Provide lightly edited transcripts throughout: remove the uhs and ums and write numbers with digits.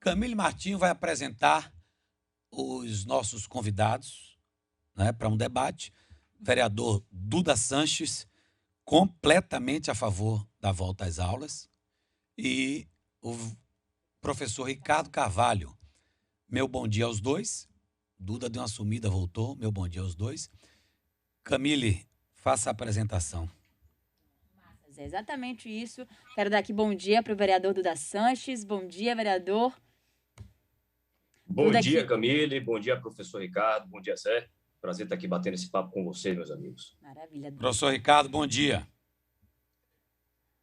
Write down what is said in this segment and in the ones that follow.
Camille Martinho vai apresentar os nossos convidados, né, para um debate. Vereador Duda Sanches, completamente a favor da volta às aulas, e o professor Ricardo Carvalho. Meu bom dia aos dois. Duda deu uma sumida, voltou. Meu bom dia aos dois. Camille, faça a apresentação. É exatamente isso. Quero dar aqui bom dia para o vereador Duda Sanches. Bom dia, vereador. Bom Duda dia, aqui. Camille. Bom dia, professor Ricardo. Bom dia, Zé. Prazer estar aqui batendo esse papo com você, meus amigos. Maravilha. Professor Ricardo, bom dia.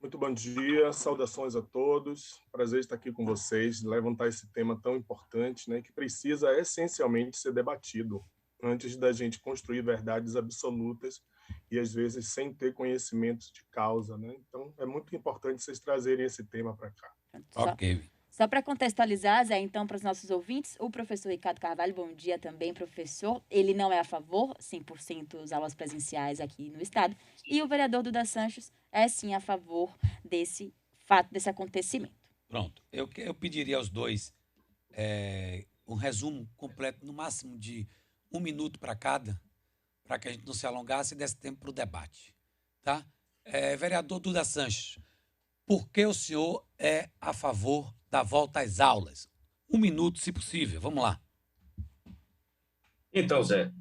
Muito bom dia, saudações a todos. Prazer estar aqui com vocês, levantar esse tema tão importante, né, que precisa essencialmente ser debatido antes da gente construir verdades absolutas e às vezes sem ter conhecimento de causa, né? Então é muito importante vocês trazerem esse tema para cá. Ok. Só para contextualizar, Zé, então, para os nossos ouvintes, o professor Ricardo Carvalho, bom dia também, professor. Ele não é a favor, 100% das aulas presenciais aqui no estado. E o vereador Duda Sanches é, sim, a favor desse fato, desse acontecimento. Pronto. Eu pediria aos dois um resumo completo, no máximo de 1 minuto para cada, para que a gente não se alongasse e desse tempo para o debate. Tá? Vereador Duda Sanches, por que o senhor é a favor da volta às aulas? 1 minuto, se possível. Vamos lá. Então, Zé,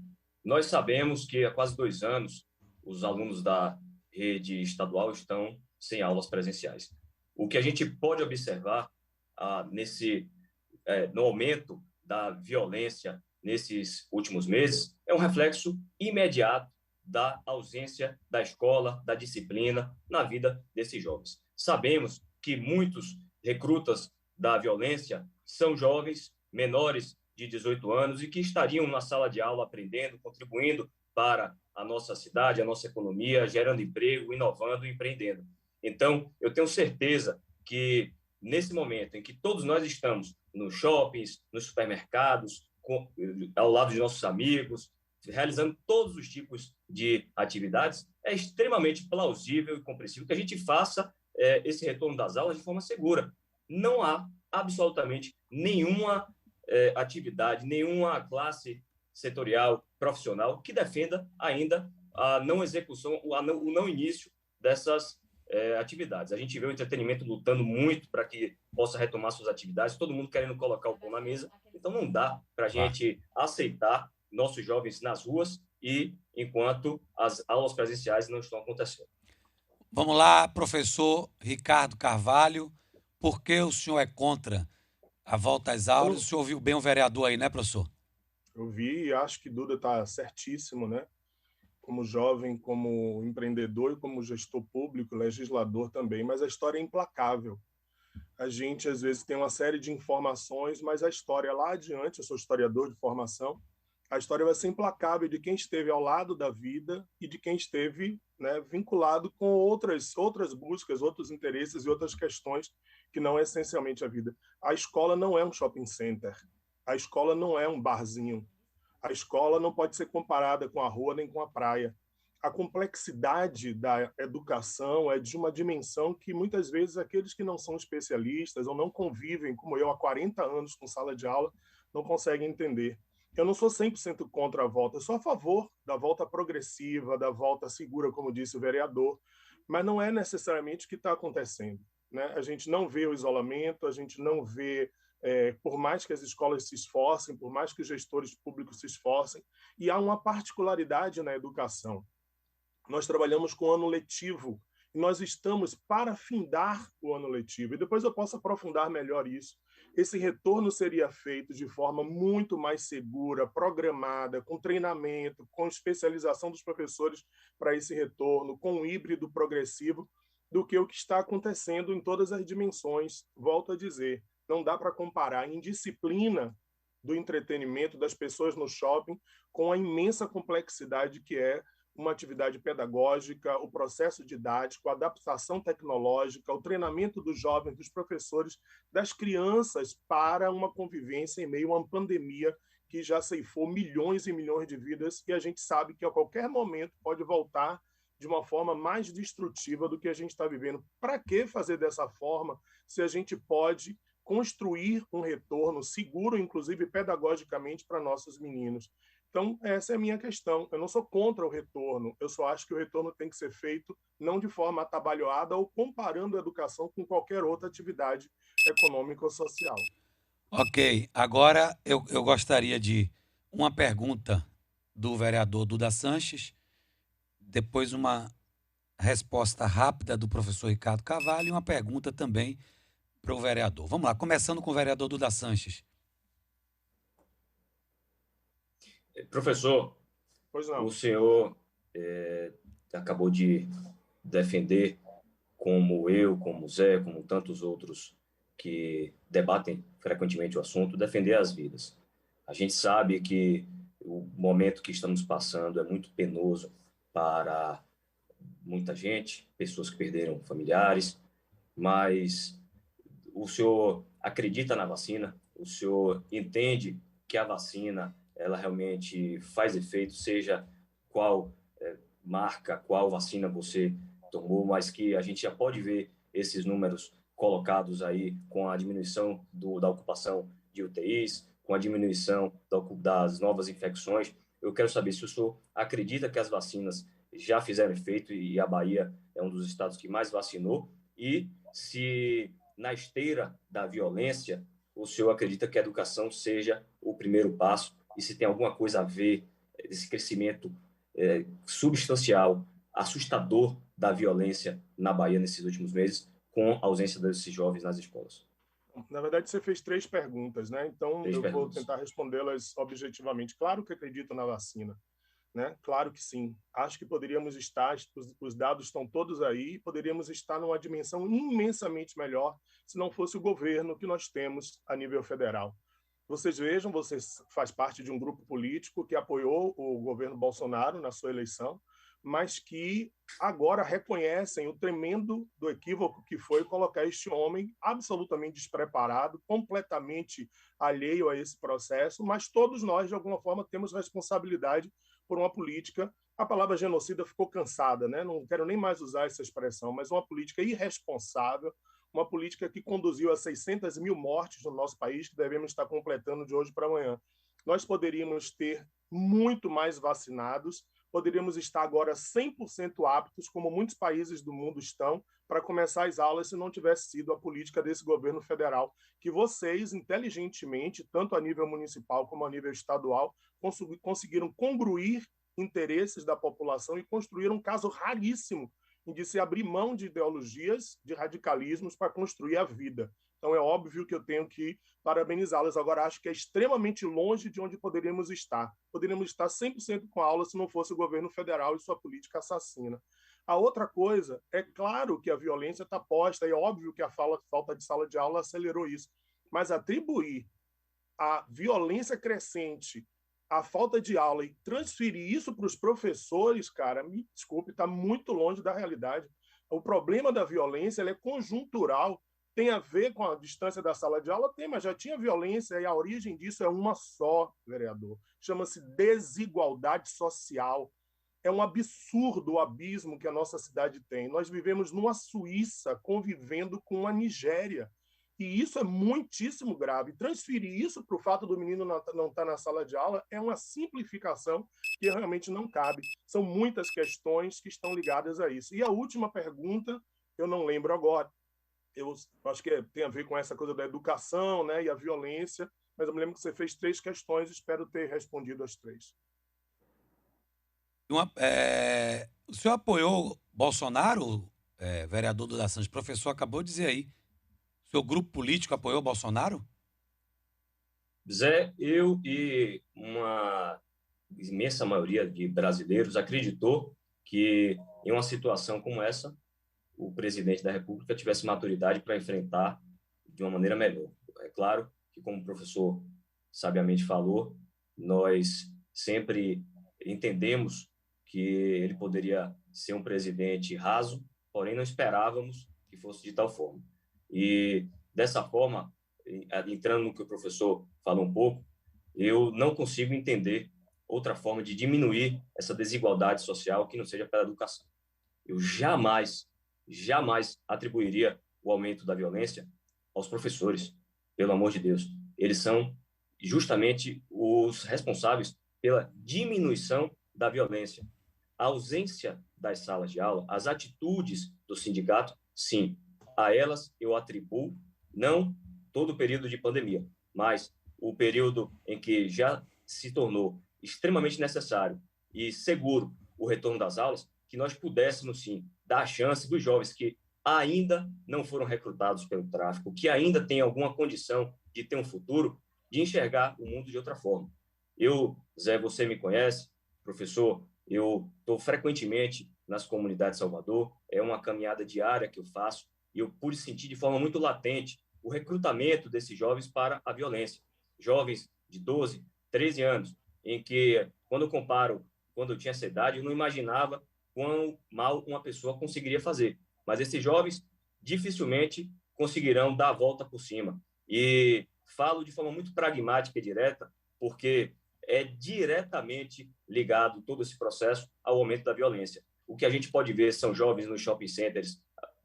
nós sabemos que há quase 2 anos os alunos da rede estadual estão sem aulas presenciais. O que a gente pode observar no aumento da violência nesses últimos meses é um reflexo imediato da ausência da escola, da disciplina na vida desses jovens. Sabemos que muitos recrutas da violência são jovens menores de 18 anos e que estariam na sala de aula aprendendo, contribuindo para a nossa cidade, a nossa economia, gerando emprego, inovando e empreendendo. Então, eu tenho certeza que nesse momento em que todos nós estamos nos shoppings, nos supermercados, ao lado de nossos amigos, realizando todos os tipos de atividades, é extremamente plausível e compreensível que a gente faça esse retorno das aulas de forma segura. Não há absolutamente nenhuma atividade, nenhuma classe setorial, profissional, que defenda ainda a não execução, o não início dessas atividades. A gente vê o entretenimento lutando muito para que possa retomar suas atividades, todo mundo querendo colocar o pão na mesa, então não dá para a gente aceitar nossos jovens nas ruas e enquanto as aulas presenciais não estão acontecendo. Vamos lá, professor Ricardo Carvalho, por que o senhor é contra a volta às aulas? O senhor ouviu bem o vereador aí, né, professor? Eu vi e acho que Duda está certíssimo, né? Como jovem, como empreendedor e como gestor público, legislador também, mas a história é implacável. A gente, às vezes, tem uma série de informações, mas a história lá adiante, eu sou historiador de formação, a história vai ser implacável de quem esteve ao lado da vida e de quem esteve, né, vinculado com outras buscas, outros interesses e outras questões que não é essencialmente a vida. A escola não é um shopping center. A escola não é um barzinho. A escola não pode ser comparada com a rua nem com a praia. A complexidade da educação é de uma dimensão que muitas vezes aqueles que não são especialistas ou não convivem, como eu, há 40 anos com sala de aula, não conseguem entender. Eu não sou 100% contra a volta, eu sou a favor da volta progressiva, da volta segura, como disse o vereador, mas não é necessariamente o que está acontecendo, né? A gente não vê o isolamento, a gente não vê, por mais que as escolas se esforcem, por mais que os gestores públicos se esforcem, e há uma particularidade na educação. Nós trabalhamos com ano letivo e nós estamos para findar o ano letivo. E depois eu posso aprofundar melhor isso. Esse retorno seria feito de forma muito mais segura, programada, com treinamento, com especialização dos professores para esse retorno, com um híbrido progressivo, do que o que está acontecendo em todas as dimensões. Volto a dizer, não dá para comparar a indisciplina do entretenimento das pessoas no shopping com a imensa complexidade que é uma atividade pedagógica, o processo didático, a adaptação tecnológica, o treinamento dos jovens, dos professores, das crianças para uma convivência em meio a uma pandemia que já ceifou milhões e milhões de vidas e a gente sabe que a qualquer momento pode voltar de uma forma mais destrutiva do que a gente está vivendo. Para que fazer dessa forma se a gente pode construir um retorno seguro, inclusive pedagogicamente, para nossos meninos. Então, essa é a minha questão. Eu não sou contra o retorno, eu só acho que o retorno tem que ser feito não de forma atabalhoada ou comparando a educação com qualquer outra atividade econômica ou social. Ok, agora eu gostaria de uma pergunta do vereador Duda Sanches, depois uma resposta rápida do professor Ricardo Carvalho e uma pergunta também para o vereador. Vamos lá, começando com o vereador Duda Sanches. Professor, Pois não. o senhor acabou de defender, como eu, como o Zé, como tantos outros que debatem frequentemente o assunto, defender as vidas. A gente sabe que o momento que estamos passando é muito penoso para muita gente, pessoas que perderam familiares, mas o senhor acredita na vacina? O senhor entende que a vacina ela realmente faz efeito, seja qual marca, qual vacina você tomou, mas que a gente já pode ver esses números colocados aí com a diminuição da ocupação de UTIs, com a diminuição das novas infecções. Eu quero saber se o senhor acredita que as vacinas já fizeram efeito e a Bahia é um dos estados que mais vacinou, e se na esteira da violência o senhor acredita que a educação seja o primeiro passo e se tem alguma coisa a ver esse crescimento substancial, assustador da violência na Bahia nesses últimos meses, com a ausência desses jovens nas escolas. Na verdade, você fez 3 perguntas, né? Então, Três eu vou perguntas. tentar respondê-las objetivamente. Claro que acredito na vacina, né? Claro que sim. Acho que poderíamos estar, os dados estão todos aí, poderíamos estar numa dimensão imensamente melhor se não fosse o governo que nós temos a nível federal. Vocês vejam, você faz parte de um grupo político que apoiou o governo Bolsonaro na sua eleição, mas que agora reconhecem o tremendo do equívoco que foi colocar este homem absolutamente despreparado, completamente alheio a esse processo, mas todos nós, de alguma forma, temos responsabilidade por uma política. A palavra genocida ficou cansada, né? Não quero nem mais usar essa expressão, mas uma política irresponsável, uma política que conduziu a 600 mil mortes no nosso país, que devemos estar completando de hoje para amanhã. Nós poderíamos ter muito mais vacinados, poderíamos estar agora 100% aptos, como muitos países do mundo estão, para começar as aulas se não tivesse sido a política desse governo federal, que vocês, inteligentemente, tanto a nível municipal como a nível estadual, conseguiram congruir interesses da população e construir um caso raríssimo de se abrir mão de ideologias, de radicalismos para construir a vida. Então, é óbvio que eu tenho que parabenizá-las. Agora, acho que é extremamente longe de onde poderíamos estar. Poderíamos estar 100% com a aula se não fosse o governo federal e sua política assassina. A outra coisa, é claro que a violência está posta, e é óbvio que a falta de sala de aula acelerou isso, mas atribuir a violência crescente, a falta de aula e transferir isso para os professores, cara, me desculpe, está muito longe da realidade. O problema da violência é conjuntural, tem a ver com a distância da sala de aula? Tem, mas já tinha violência e a origem disso é uma só, vereador. Chama-se desigualdade social. É um absurdo o abismo que a nossa cidade tem. Nós vivemos numa Suíça convivendo com uma Nigéria. E isso é muitíssimo grave. Transferir isso para o fato do menino não estar na sala de aula é uma simplificação que realmente não cabe. São muitas questões que estão ligadas a isso. E a última pergunta, eu não lembro agora. Eu acho que tem a ver com essa coisa da educação, né, e a violência, mas eu me lembro que você fez 3 questões e espero ter respondido as 3. O senhor apoiou Bolsonaro, vereador Duda Sanches? O professor acabou de dizer aí. Seu grupo político apoiou Bolsonaro? Zé, eu e uma imensa maioria de brasileiros acreditou que, em uma situação como essa, o presidente da República tivesse maturidade para enfrentar de uma maneira melhor. É claro que, como o professor sabiamente falou, nós sempre entendemos que ele poderia ser um presidente raso, porém não esperávamos que fosse de tal forma. E, dessa forma, entrando no que o professor falou um pouco, eu não consigo entender outra forma de diminuir essa desigualdade social que não seja pela educação. Eu jamais atribuiria o aumento da violência aos professores. pelo amor de Deus, eles são justamente os responsáveis pela diminuição da violência. A ausência das salas de aula, as atitudes do sindicato, sim, a elas eu atribuo não todo o período de pandemia, mas o período em que já se tornou extremamente necessário e seguro o retorno das aulas, que nós pudéssemos, sim, dar a chance dos jovens que ainda não foram recrutados pelo tráfico, que ainda têm alguma condição de ter um futuro, de enxergar o mundo de outra forma. Eu, Zé, você me conhece, professor, eu estou frequentemente nas comunidades de Salvador, é uma caminhada diária que eu faço, e eu pude sentir de forma muito latente o recrutamento desses jovens para a violência. Jovens de 12, 13 anos, em que, quando eu comparo, quando eu tinha essa idade, eu não imaginava quão mal uma pessoa conseguiria fazer. Mas esses jovens dificilmente conseguirão dar a volta por cima. E falo de forma muito pragmática e direta, porque é diretamente ligado todo esse processo ao aumento da violência. O que a gente pode ver são jovens nos shopping centers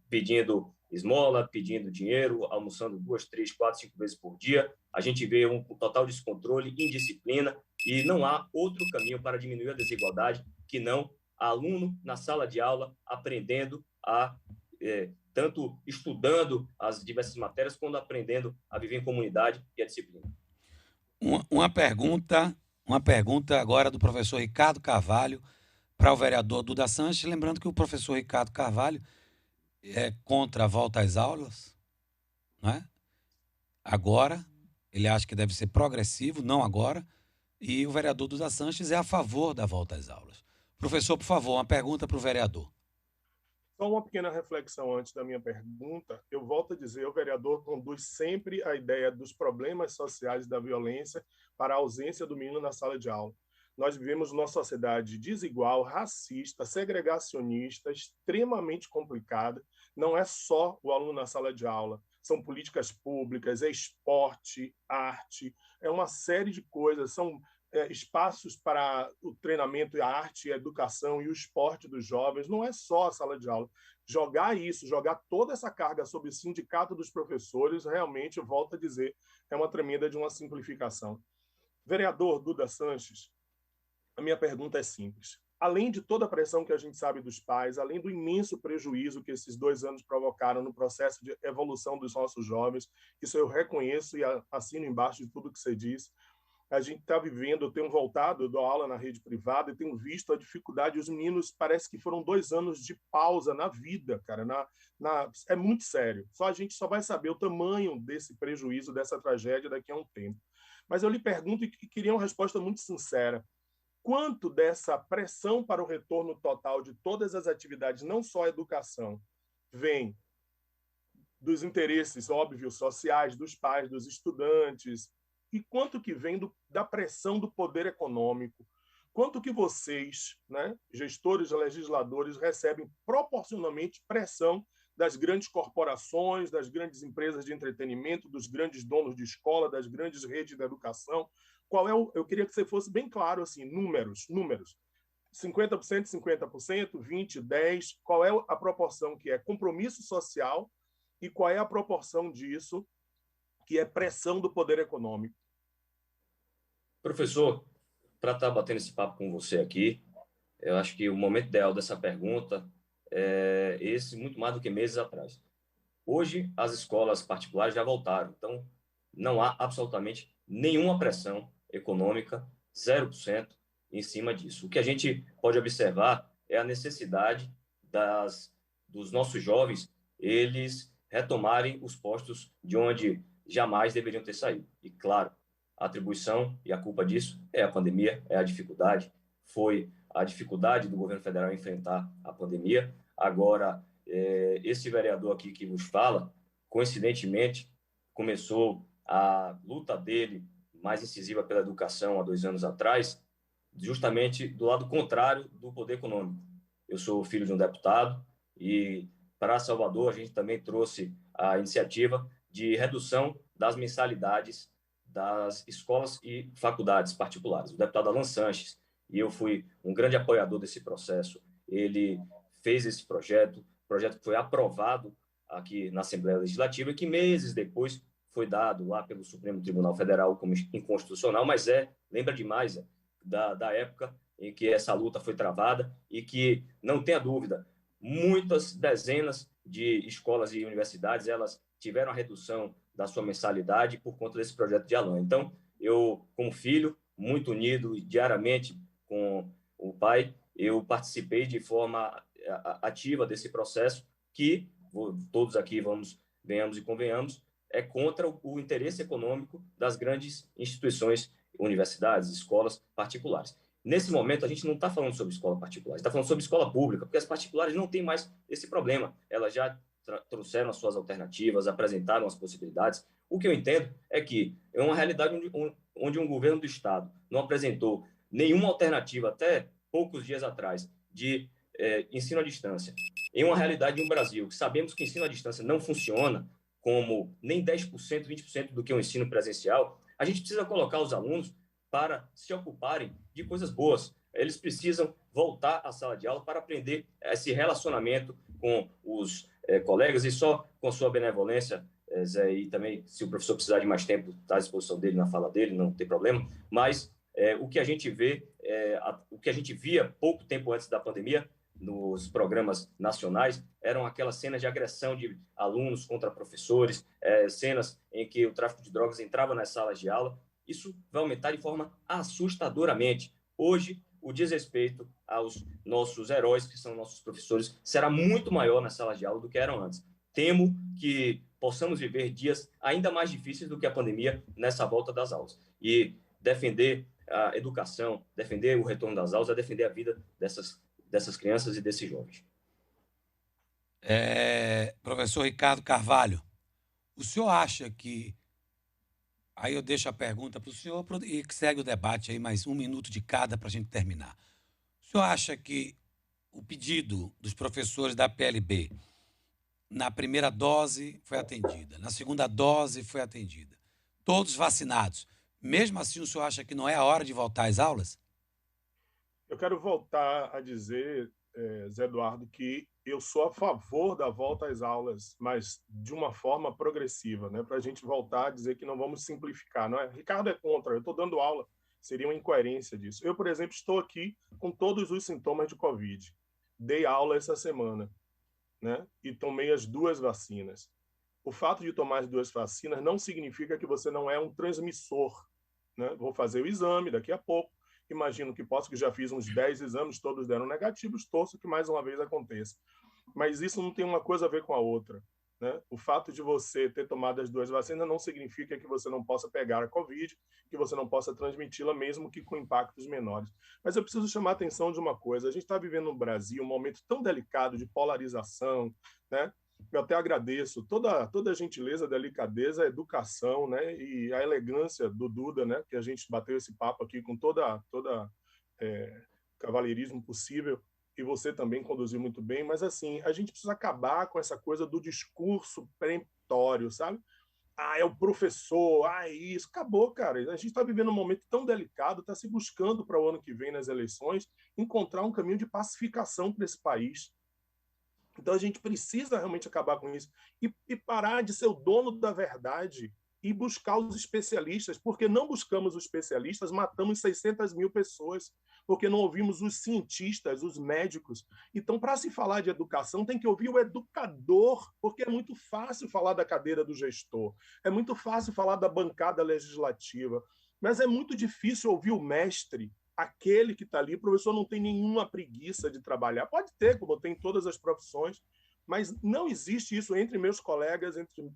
pedindo esmola, pedindo dinheiro, almoçando 2, 3, 4, 5 vezes por dia. A gente vê um total descontrole, indisciplina, e não há outro caminho para diminuir a desigualdade que não aluno na sala de aula aprendendo a tanto estudando as diversas matérias, quanto aprendendo a viver em comunidade e a disciplina. Uma pergunta agora do professor Ricardo Carvalho para o vereador Duda Sanches, lembrando que o professor Ricardo Carvalho é contra a volta às aulas, não é? Agora, ele acha que deve ser progressivo, não agora, e o vereador Duda Sanches é a favor da volta às aulas. Professor, por favor, uma pergunta para o vereador. Só uma pequena reflexão antes da minha pergunta. Eu volto a dizer, o vereador conduz sempre a ideia dos problemas sociais da violência para a ausência do menino na sala de aula. Nós vivemos numa sociedade desigual, racista, segregacionista, extremamente complicada. Não é só o aluno na sala de aula, são políticas públicas, é esporte, arte, é uma série de coisas, são espaços para o treinamento, a arte, a educação e o esporte dos jovens. Não é só a sala de aula. Jogar toda essa carga sobre o sindicato dos professores, realmente, eu volto a dizer, é uma tremenda de uma simplificação. Vereador Duda Sanches, a minha pergunta é simples. Além de toda a pressão que a gente sabe dos pais, além do imenso prejuízo que esses 2 anos provocaram no processo de evolução dos nossos jovens, isso eu reconheço e assino embaixo de tudo que você disse, a gente está vivendo, eu tenho voltado, eu dou aula na rede privada e tenho visto a dificuldade, os meninos parece que foram 2 anos de pausa na vida, cara, é muito sério. A gente só vai saber o tamanho desse prejuízo, dessa tragédia daqui a um tempo. Mas eu lhe pergunto e queria uma resposta muito sincera. Quanto dessa pressão para o retorno total de todas as atividades, não só a educação, vem dos interesses, óbvio, sociais dos pais, dos estudantes, e quanto que vem da pressão do poder econômico? Quanto que vocês, né, gestores e legisladores, recebem proporcionalmente pressão das grandes corporações, das grandes empresas de entretenimento, dos grandes donos de escola, das grandes redes de educação? Eu queria que você fosse bem claro, assim, números. 50%, 50%, 20%, 10%, qual é a proporção que é compromisso social e qual é a proporção disso que é pressão do poder econômico? Professor, para estar batendo esse papo com você aqui, eu acho que o momento ideal dessa pergunta é esse, muito mais do que meses atrás. Hoje, as escolas particulares já voltaram, então não há absolutamente nenhuma pressão econômica, 0% em cima disso. O que a gente pode observar é a necessidade dos nossos jovens, eles retomarem os postos de onde jamais deveriam ter saído. E, claro, a atribuição e a culpa disso é a pandemia, é a dificuldade. Foi a dificuldade do governo federal em enfrentar a pandemia. Agora, esse vereador aqui que vos fala, coincidentemente, começou a luta dele mais incisiva pela educação há 2 anos atrás, justamente do lado contrário do poder econômico. Eu sou filho de um deputado e para Salvador a gente também trouxe a iniciativa de redução das mensalidades das escolas e faculdades particulares. O deputado Alan Sanches, e eu fui um grande apoiador desse processo, ele fez esse projeto que foi aprovado aqui na Assembleia Legislativa e que meses depois foi dado lá pelo Supremo Tribunal Federal como inconstitucional, mas lembra demais da época em que essa luta foi travada e que, não tenha dúvida, muitas dezenas de escolas e universidades elas tiveram a redução da sua mensalidade por conta desse projeto de Alain. Então, eu, como filho, muito unido diariamente com o pai, eu participei de forma ativa desse processo que, todos aqui venhamos e convenhamos, é contra o interesse econômico das grandes instituições, universidades, escolas particulares. Nesse momento, a gente não está falando sobre escola particular, a gente está falando sobre escola pública, porque as particulares não têm mais esse problema. Elas já trouxeram as suas alternativas, apresentaram as possibilidades. O que eu entendo é que é uma realidade onde um governo do Estado não apresentou nenhuma alternativa, até poucos dias atrás, de ensino à distância. Em uma realidade no Brasil, que sabemos que o ensino à distância não funciona como nem 10%, 20% do que o ensino presencial, a gente precisa colocar os alunos para se ocuparem de coisas boas. Eles precisam voltar à sala de aula para aprender esse relacionamento com os colegas, e só com sua benevolência, Zé, e também, se o professor precisar de mais tempo, está à disposição dele na fala dele, não tem problema, mas o que a gente vê, o que a gente via pouco tempo antes da pandemia, nos programas nacionais, eram aquelas cenas de agressão de alunos contra professores, cenas em que o tráfico de drogas entrava nas salas de aula. Isso vai aumentar de forma assustadoramente. Hoje, o desrespeito aos nossos heróis, que são nossos professores, será muito maior nas salas de aula do que eram antes. Temo que possamos viver dias ainda mais difíceis do que a pandemia nessa volta das aulas. E defender a educação, defender o retorno das aulas, é defender a vida dessas crianças e desses jovens. Professor Ricardo Carvalho, o senhor acha que... Aí eu deixo a pergunta para o senhor e segue o debate aí, mais 1 minuto de cada para a gente terminar. O senhor acha que o pedido dos professores da PLB na primeira dose foi atendida, na segunda dose foi atendida, todos vacinados, mesmo assim o senhor acha que não é a hora de voltar às aulas? Eu quero voltar a dizer, Zé Eduardo, que eu sou a favor da volta às aulas, mas de uma forma progressiva, né? Para a gente voltar a dizer que não vamos simplificar, não é? Ricardo é contra, eu estou dando aula, seria uma incoerência disso. Eu, por exemplo, estou aqui com todos os sintomas de Covid. Dei aula essa semana, né? E tomei as 2 vacinas. O fato de tomar as 2 vacinas não significa que você não é um transmissor, né? Vou fazer o exame daqui a pouco. Imagino que posso, que já fiz uns 10 exames, todos deram negativos, torço que mais uma vez aconteça. Mas isso não tem uma coisa a ver com a outra, né? O fato de você ter tomado as 2 vacinas não significa que você não possa pegar a Covid, que você não possa transmiti-la, mesmo que com impactos menores. Mas eu preciso chamar a atenção de uma coisa. A gente está vivendo no Brasil um momento tão delicado de polarização, né? Eu até agradeço toda a gentileza, a delicadeza, a educação, né, e a elegância do Duda, né, que a gente bateu esse papo aqui com toda cavalheirismo possível, e você também conduziu muito bem, mas assim, a gente precisa acabar com essa coisa do discurso peremptório, sabe? É o professor, é isso. Acabou, cara. A gente está vivendo um momento tão delicado, está se buscando para o ano que vem, nas eleições, encontrar um caminho de pacificação para esse país. Então a gente precisa realmente acabar com isso e parar de ser o dono da verdade e buscar os especialistas, porque não buscamos os especialistas, matamos 600 mil pessoas, porque não ouvimos os cientistas, os médicos. Então, para se falar de educação, tem que ouvir o educador, porque é muito fácil falar da cadeira do gestor, é muito fácil falar da bancada legislativa, mas é muito difícil ouvir o mestre, aquele que está ali. O professor não tem nenhuma preguiça de trabalhar. Pode ter, como tem em todas as profissões, mas não existe isso entre meus colegas,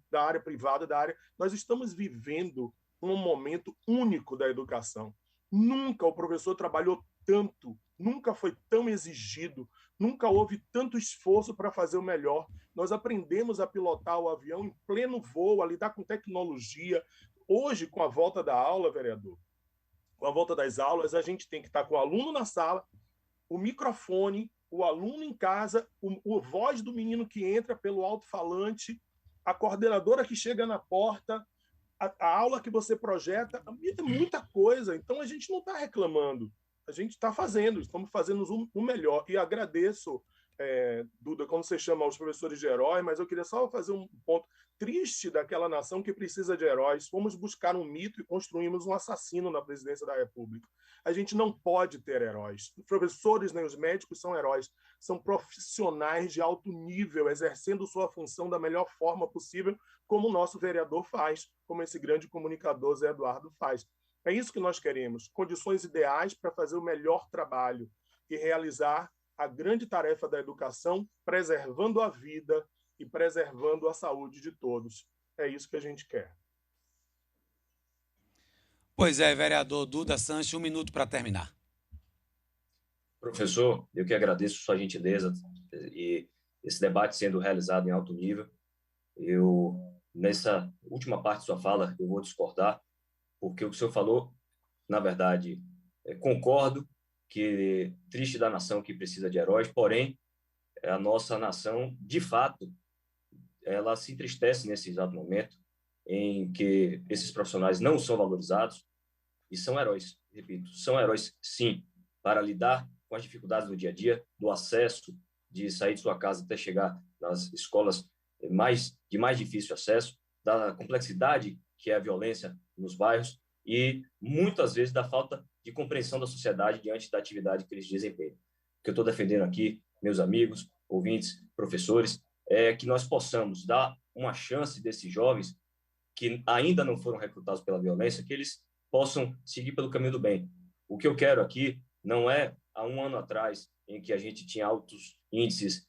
da área privada, da área... Nós estamos vivendo um momento único da educação. Nunca o professor trabalhou tanto, nunca foi tão exigido, nunca houve tanto esforço para fazer o melhor. Nós aprendemos a pilotar o avião em pleno voo, a lidar com tecnologia. Hoje, com a volta da aula, vereador, com a volta das aulas, a gente tem que estar com o aluno na sala, o microfone, o aluno em casa, a voz do menino que entra pelo alto-falante, a coordenadora que chega na porta, a aula que você projeta, é muita coisa. Então, a gente não está reclamando, a gente está fazendo, estamos fazendo o melhor. E agradeço Duda, como você chama os professores de herói, mas eu queria só fazer um ponto triste daquela nação que precisa de heróis. Fomos buscar um mito e construímos um assassino na presidência da República. A gente não pode ter heróis. Os professores nem os médicos são heróis. São profissionais de alto nível, exercendo sua função da melhor forma possível, como o nosso vereador faz, como esse grande comunicador Zé Eduardo faz. É isso que nós queremos, condições ideais para fazer o melhor trabalho e realizar a grande tarefa da educação, preservando a vida e preservando a saúde de todos. É isso que a gente quer. Pois é, vereador Duda Sanches, 1 minuto para terminar. Professor, eu que agradeço sua gentileza e esse debate sendo realizado em alto nível. Nessa última parte de sua fala, eu vou discordar, porque o que o senhor falou, na verdade, concordo que triste da nação que precisa de heróis, porém, a nossa nação, de fato, ela se entristece nesse exato momento em que esses profissionais não são valorizados e são heróis, repito, são heróis, sim, para lidar com as dificuldades do dia a dia, do acesso, de sair de sua casa até chegar nas escolas de mais difícil acesso, da complexidade que é a violência nos bairros e, muitas vezes, da falta de compreensão da sociedade diante da atividade que eles desempenham. O que eu estou defendendo aqui, meus amigos, ouvintes, professores, é que nós possamos dar uma chance desses jovens que ainda não foram recrutados pela violência, que eles possam seguir pelo caminho do bem. O que eu quero aqui não é, há 1 ano atrás, em que a gente tinha altos índices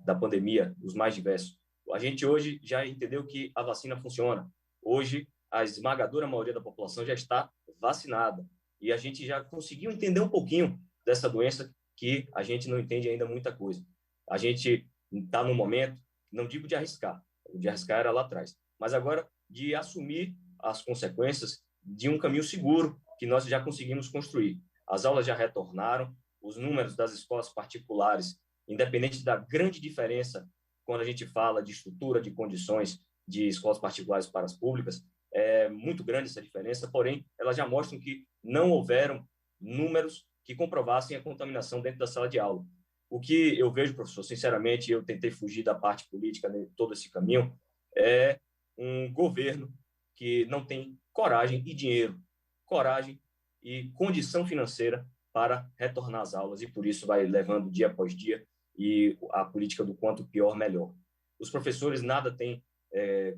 da pandemia, os mais diversos. A gente hoje já entendeu que a vacina funciona. Hoje, a esmagadora maioria da população já está vacinada. E a gente já conseguiu entender um pouquinho dessa doença que a gente não entende ainda muita coisa. A gente está no momento, não digo de arriscar, o de arriscar era lá atrás, mas agora de assumir as consequências de um caminho seguro que nós já conseguimos construir. As aulas já retornaram, os números das escolas particulares, independente da grande diferença quando a gente fala de estrutura, de condições de escolas particulares para as públicas, é muito grande essa diferença, porém, elas já mostram que não houveram números que comprovassem a contaminação dentro da sala de aula. O que eu vejo, professor, sinceramente, eu tentei fugir da parte política de todo esse caminho, é um governo que não tem coragem e dinheiro, coragem e condição financeira para retornar às aulas, e por isso vai levando dia após dia, e a política do quanto pior, melhor. Os professores nada têm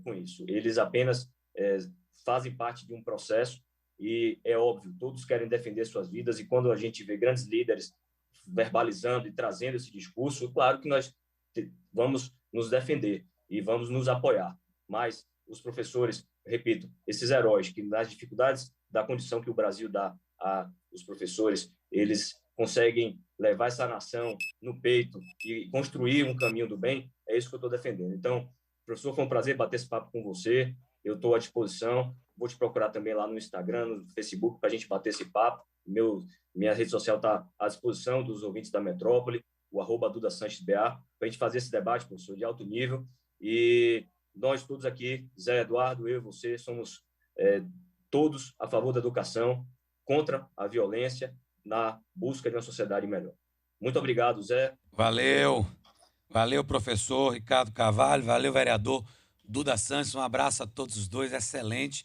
com isso, eles apenas fazem parte de um processo, e é óbvio, todos querem defender suas vidas, e quando a gente vê grandes líderes verbalizando e trazendo esse discurso, claro que nós vamos nos defender e vamos nos apoiar, mas os professores, repito, esses heróis que nas dificuldades da condição que o Brasil dá aos professores, eles conseguem levar essa nação no peito e construir um caminho do bem, é isso que eu estou defendendo. Então, professor, foi um prazer bater esse papo com você, eu estou à disposição, vou te procurar também lá no Instagram, no Facebook, para a gente bater esse papo. Minha rede social está à disposição dos ouvintes da Metrópole, o @DudaSanchesBA, para a gente fazer esse debate, professor, de alto nível. E nós todos aqui, Zé Eduardo, eu e você, somos todos a favor da educação, contra a violência, na busca de uma sociedade melhor. Muito obrigado, Zé. Valeu. Valeu, professor Ricardo Carvalho. Valeu, vereador Duda Sanches. Um abraço a todos os dois. Excelente.